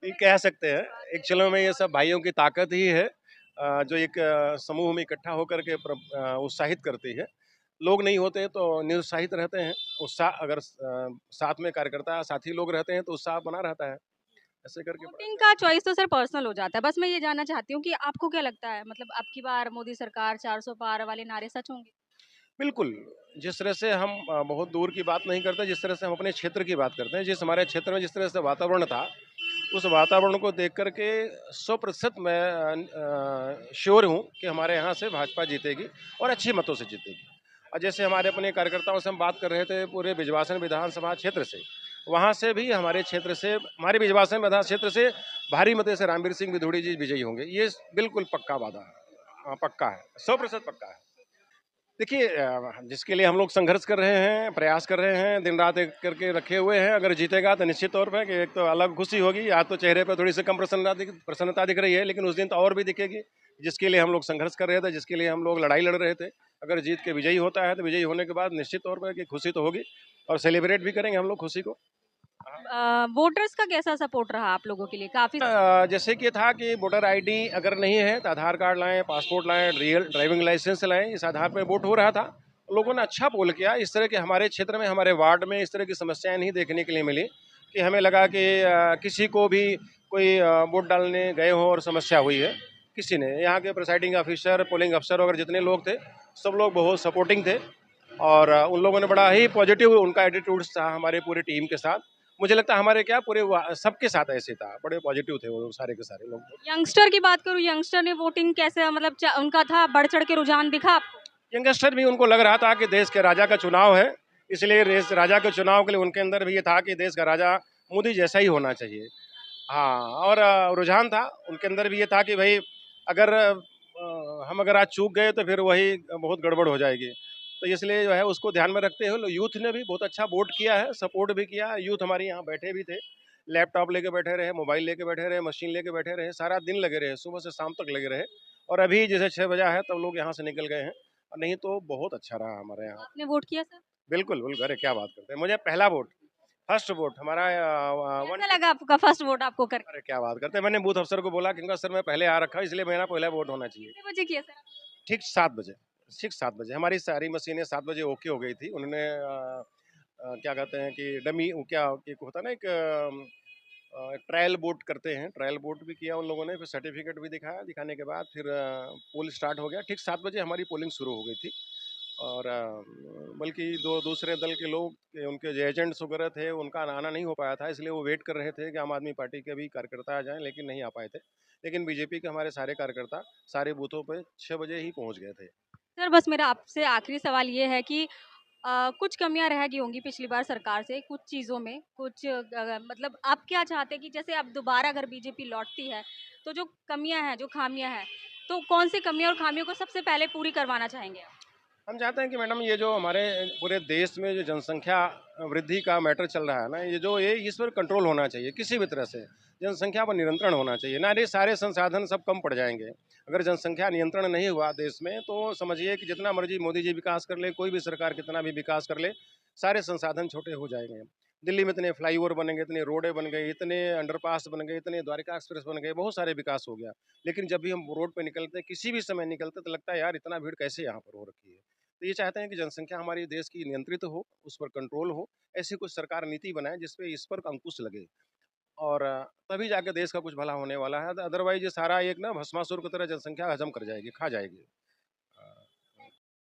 ये कह सकते हैं। एक्चुअल में ये सब भाइयों की ताकत ही है, जो एक समूह में इकट्ठा होकर के उत्साहित करती है। लोग नहीं होते तो निरुत्साहित रहते हैं। उत्साह अगर साथ में कार्यकर्ता साथी लोग रहते हैं तो उत्साह बना रहता है। ऐसे करके बड़ा वोटिंग का चॉइस तो सर पर्सनल हो जाता है। बस मैं ये जानना चाहती हूँ कि आपको क्या लगता है मतलब अब की बार मोदी सरकार 400 पार वाले नारे सच होंगे? बिल्कुल, जिस तरह से हम बहुत दूर की बात नहीं करते, जिस तरह से हम अपने क्षेत्र की बात करते हैं, जिस हमारे क्षेत्र में जिस तरह से वातावरण था, उस वातावरण को देख कर के 100% मैं श्योर हूँ कि हमारे यहाँ से भाजपा जीतेगी और अच्छे मतों से जीतेगी। और जैसे हमारे अपने कार्यकर्ताओं से हम बात कर रहे थे पूरे बिजवासन विधानसभा क्षेत्र से, वहाँ से भी हमारे क्षेत्र से, हमारे बिजवासन विधान क्षेत्र से भारी मतों से रामवीर सिंह विधूड़ी जी विजयी होंगे। ये बिल्कुल पक्का वादा है। पक्का है, 100% पक्का है। देखिए, जिसके लिए हम लोग संघर्ष कर रहे हैं, प्रयास कर रहे हैं, दिन रात एक करके रखे हुए हैं, अगर जीतेगा तो निश्चित तौर पे कि एक तो अलग खुशी होगी। आज तो चेहरे पे थोड़ी सी कम प्रसन्नता दिख रही है, लेकिन उस दिन तो और भी दिखेगी। जिसके लिए हम लोग संघर्ष कर रहे थे, जिसके लिए हम लोग लड़ाई लड़ रहे थे, अगर जीत के विजयी होता है तो विजयी होने के बाद निश्चित तौर पर कि खुशी तो होगी और सेलिब्रेट भी करेंगे हम लोग खुशी को। वोटर्स का कैसा सपोर्ट रहा आप लोगों के लिए? काफ़ी जैसे कि था कि वोटर आईडी अगर नहीं है तो आधार कार्ड लाएं, पासपोर्ट लाएं, रियल ड्राइविंग लाइसेंस लाएं, इस आधार पर वोट हो रहा था। लोगों ने अच्छा पोल किया। इस तरह के हमारे क्षेत्र में, हमारे वार्ड में इस तरह की समस्याएं नहीं देखने के लिए मिली कि हमें लगा कि किसी को भी कोई वोट डालने गए हो और समस्या हुई है। किसी ने, यहाँ के प्रिसाइडिंग ऑफिसर, पोलिंग अफसर वगैरह जितने लोग थे, सब लोग बहुत सपोर्टिंग थे और उन लोगों ने बड़ा ही पॉजिटिव उनका एटीट्यूड था हमारे पूरी टीम के साथ। मुझे लगता है हमारे क्या पूरे सबके साथ ऐसे था, बड़े पॉजिटिव थे वो सारे के सारे लोग। यंगस्टर की बात करूँ, यंगस्टर ने वोटिंग कैसे मतलब उनका था बढ़ चढ़ के रुझान दिखा आपको? यंगस्टर भी उनको लग रहा था कि देश के राजा का चुनाव है, इसलिए देश राजा के चुनाव के लिए उनके अंदर भी ये था कि देश का राजा मोदी जैसा ही होना चाहिए। हाँ, और रुझान था उनके अंदर भी ये था कि भाई अगर हम अगर आज चूक गए तो फिर वही बहुत गड़बड़ हो जाएगी। तो इसलिए जो है उसको ध्यान में रखते हुए यूथ ने भी बहुत अच्छा वोट किया है, सपोर्ट भी किया। यूथ हमारे यहाँ बैठे भी थे, लैपटॉप लेके बैठे रहे, मोबाइल लेके बैठे रहे, मशीन लेके बैठे रहे, सारा दिन लगे रहे, सुबह से शाम तक लगे रहे। और अभी जैसे 6 बजा है तब लोग यहाँ से निकल गए हैं। और नहीं तो बहुत अच्छा रहा हमारे यहाँ। आपने वोट किया सर? बिल्कुल, बिल्कुल, अरे क्या बात करते हैं। मुझे पहला वोट, फर्स्ट वोट हमारा वन। कैसा लगा आपका फर्स्ट वोट आपको करके? अरे क्या बात करते हैं। मैंने बूथ अफ़सर को बोला कि सर मैं पहले आ रखा हूँ इसलिए मेरा पहला वोट होना चाहिए। कितने बजे किया सर? ठीक 7 बजे, ठीक 7 बजे। हमारी सारी मशीनें 7 बजे ओके हो गई थी। उन्होंने क्या कहते हैं कि डमी वो क्या एक होता है ना, एक ट्रायल वोट करते हैं, ट्रायल वोट भी किया उन लोगों ने, फिर सर्टिफ़िकेट भी दिखाया, दिखाने के बाद फिर पोल स्टार्ट हो गया। ठीक 7 बजे हमारी पोलिंग शुरू हो गई थी। और बल्कि दो दूसरे दल के लोग उनके जो एजेंट्स वगैरह थे उनका आना नहीं हो पाया था, इसलिए वो वेट कर रहे थे कि आम आदमी पार्टी के भी कार्यकर्ता आ जाएं, लेकिन नहीं आ पाए थे। लेकिन बीजेपी के हमारे सारे कार्यकर्ता सारे बूथों पे 6 बजे ही पहुंच गए थे। सर बस मेरा आपसे आखिरी सवाल ये है कि कुछ कमियां रह गई होंगी पिछली बार सरकार से कुछ चीज़ों में कुछ मतलब आप क्या चाहते हैं कि जैसे अब दोबारा अगर बीजेपी लौटती है तो जो कमियां हैं जो खामियां हैं तो कौन सी कमियां और खामियों को सबसे पहले पूरी करवाना चाहेंगे आप? हम चाहते हैं कि मैडम ये जो हमारे पूरे देश में जो जनसंख्या वृद्धि का मैटर चल रहा है ना, ये इस पर कंट्रोल होना चाहिए किसी भी तरह से। जनसंख्या पर नियंत्रण होना चाहिए ना, ये सारे संसाधन सब कम पड़ जाएंगे। अगर जनसंख्या नियंत्रण नहीं हुआ देश में तो समझिए कि जितना मर्जी मोदी जी विकास कर ले, कोई भी सरकार कितना भी विकास कर ले, सारे संसाधन छोटे हो जाएंगे। दिल्ली में इतने फ्लाईओवर बनेंगे, इतने रोडें बन गई, इतने अंडरपास बन गए, इतने द्वारका एक्सप्रेस बन गए, बहुत सारे विकास हो गया। लेकिन जब भी हम रोड पे निकलते हैं, किसी भी समय निकलते तो लगता है यार इतना भीड़ कैसे यहाँ पर हो रखी है। तो ये चाहते हैं कि जनसंख्या हमारी देश की नियंत्रित हो, उस पर कंट्रोल हो, ऐसी कुछ सरकार नीति बनाए जिसपे इस पर अंकुश लगे और तभी जाके देश का कुछ भला होने वाला है। अदरवाइज ये सारा एक ना भस्मासुर की तरह जनसंख्या हजम कर जाएगी, खा जाएगी।